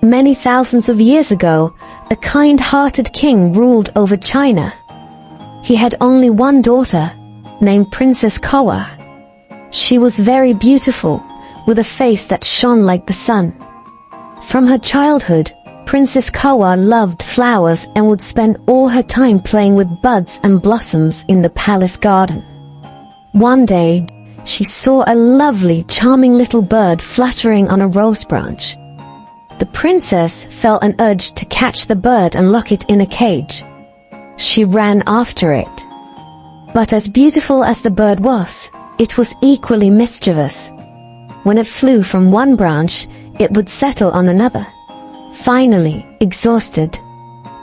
Many thousands of years ago, a kind-hearted king ruled over China. He had only one daughter, named Princess Kawa. She was very beautiful, with a face that shone like the sun. From her childhood, Princess Kawa loved flowers and would spend all her time playing with buds and blossoms in the palace garden. One day, she saw a lovely, charming little bird fluttering on a rose branch. The princess felt an urge to catch the bird and lock it in a cage. She ran after it. But as beautiful as the bird was, it was equally mischievous. When it flew from one branch, it would settle on another. Finally, exhausted,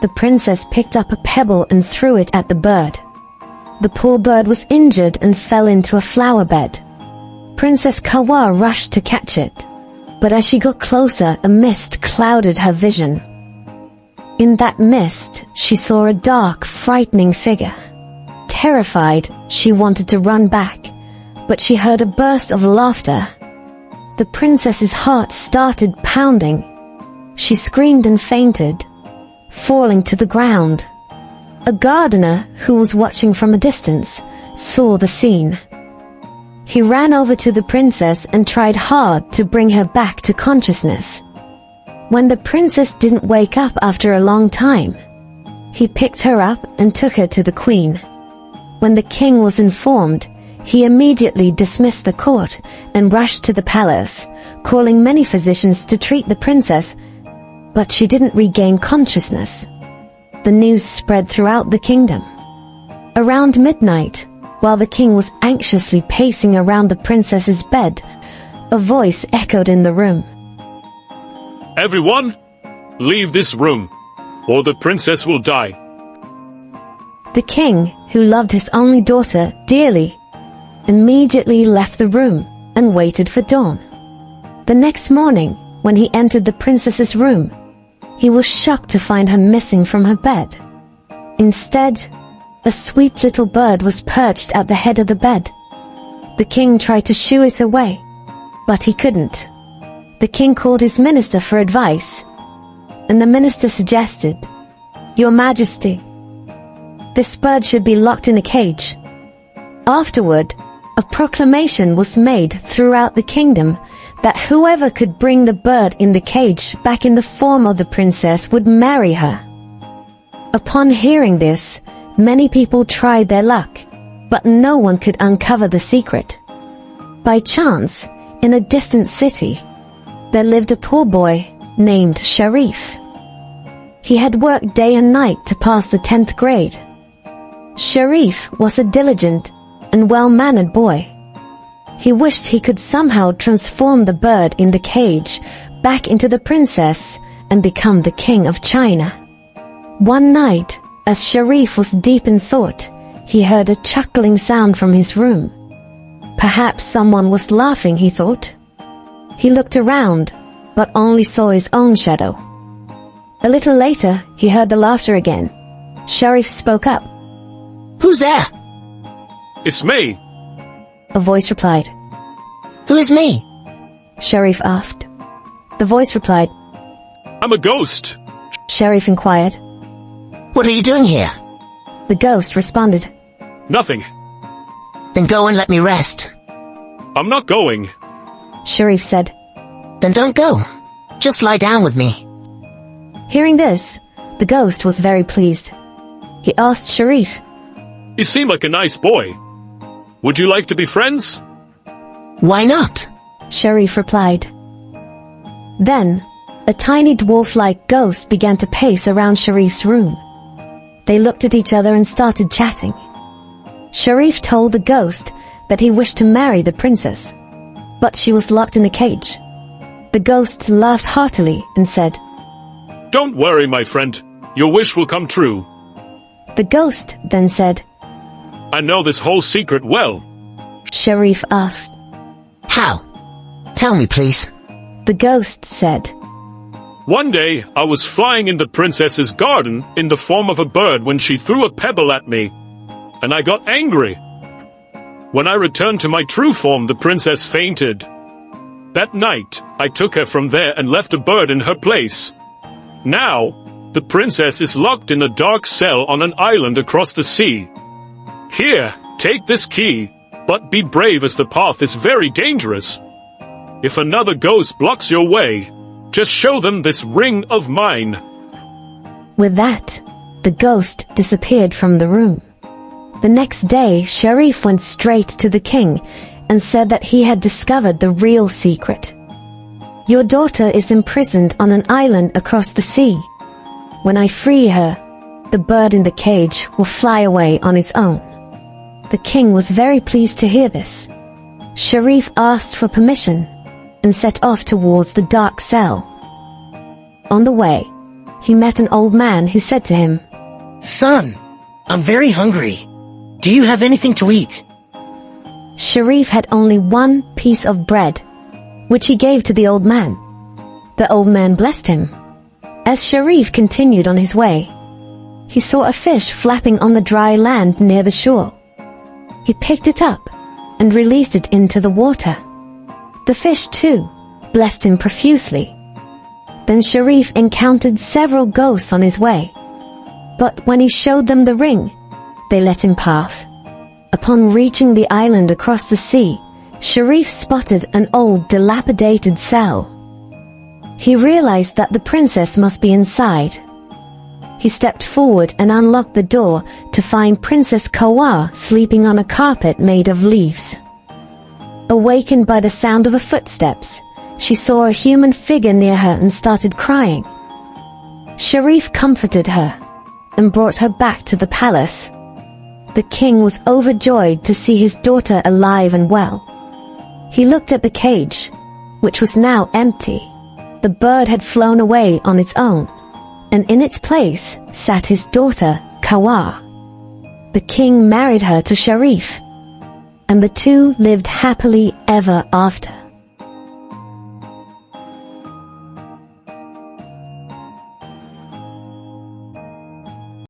the princess picked up a pebble and threw it at the bird. The poor bird was injured and fell into a flower bed. Princess Kawa rushed to catch it, but as she got closer, a mist clouded her vision. In that mist, she saw a dark, frightening figure. Terrified, she wanted to run back, but she heard a burst of laughter. The princess's heart started pounding. She screamed and fainted, falling to the ground. A gardener, who was watching from a distance, saw the scene. He ran over to the princess and tried hard to bring her back to consciousness. When the princess didn't wake up after a long time, he picked her up and took her to the queen. When the king was informed, he immediately dismissed the court and rushed to the palace, calling many physicians to treat the princess, but she didn't regain consciousness. The news spread throughout the kingdom. Around midnight, while the king was anxiously pacing around the princess's bed, a voice echoed in the room. Everyone, leave this room, or the princess will die. The king, who loved his only daughter dearly, immediately left the room and waited for dawn. The next morning, when he entered the princess's room, he was shocked to find her missing from her bed. Instead, a sweet little bird was perched at the head of the bed. The king tried to shoo it away, but he couldn't. The king called his minister for advice, and the minister suggested, "Your Majesty, this bird should be locked in a cage." Afterward, a proclamation was made throughout the kingdom that whoever could bring the bird in the cage back in the form of the princess would marry her. Upon hearing this, many people tried their luck, but no one could uncover the secret. By chance, in a distant city, there lived a poor boy named Sharif. He had worked day and night to pass the 10th grade. Sharif was a diligent and well-mannered boy. He wished he could somehow transform the bird in the cage back into the princess and become the king of China. One night, as Sharif was deep in thought, he heard a chuckling sound from his room. Perhaps someone was laughing, he thought. He looked around, but only saw his own shadow. A little later, he heard the laughter again. Sharif spoke up. "Who's there?" It's me. A voice replied. "Who is me?" Sharif asked. The voice replied. I'm a ghost. Sharif inquired. "What are you doing here?" The ghost responded. Nothing. "Then go and let me rest." I'm not going. Sharif said. "Then don't go. Just lie down with me." Hearing this, the ghost was very pleased. He asked Sharif. You seem like a nice boy. Would you like to be friends? "Why not?" Sharif replied. Then, a tiny dwarf-like ghost began to pace around Sharif's room. They looked at each other and started chatting. Sharif told the ghost that he wished to marry the princess, but she was locked in a cage. The ghost laughed heartily and said, Don't worry, my friend. Your wish will come true. The ghost then said, I know this whole secret well. Sharif asked. "How? Tell me, please." The ghost said, One day, I was flying in the princess's garden in the form of a bird when she threw a pebble at me, and I got angry. When I returned to my true form, the princess fainted. That night, I took her from there and left a bird in her place. Now, the princess is locked in a dark cell on an island across the sea. Here, take this key, but be brave as the path is very dangerous. If another ghost blocks your way, just show them this ring of mine. With that, the ghost disappeared from the room. The next day, Sharif went straight to the king and said that he had discovered the real secret. Your daughter is imprisoned on an island across the sea. When I free her, the bird in the cage will fly away on its own. The king was very pleased to hear this. Sharif asked for permission and set off towards the dark cell. On the way, he met an old man who said to him, Son, I'm very hungry. Do you have anything to eat? Sharif had only one piece of bread, which he gave to the old man. The old man blessed him. As Sharif continued on his way, he saw a fish flapping on the dry land near the shore. He picked it up and released it into the water. The fish, too, blessed him profusely. Then Sharif encountered several ghosts on his way, but when he showed them the ring, they let him pass. Upon reaching the island across the sea, Sharif spotted an old, dilapidated cell. He realized that the princess must be inside. He stepped forward and unlocked the door to find Princess Kawar sleeping on a carpet made of leaves. Awakened by the sound of her footsteps, she saw a human figure near her and started crying. Sharif comforted her and brought her back to the palace. The king was overjoyed to see his daughter alive and well. He looked at the cage, which was now empty. The bird had flown away on its own, and in its place sat his daughter, Kawar. The king married her to Sharif, and the two lived happily ever after.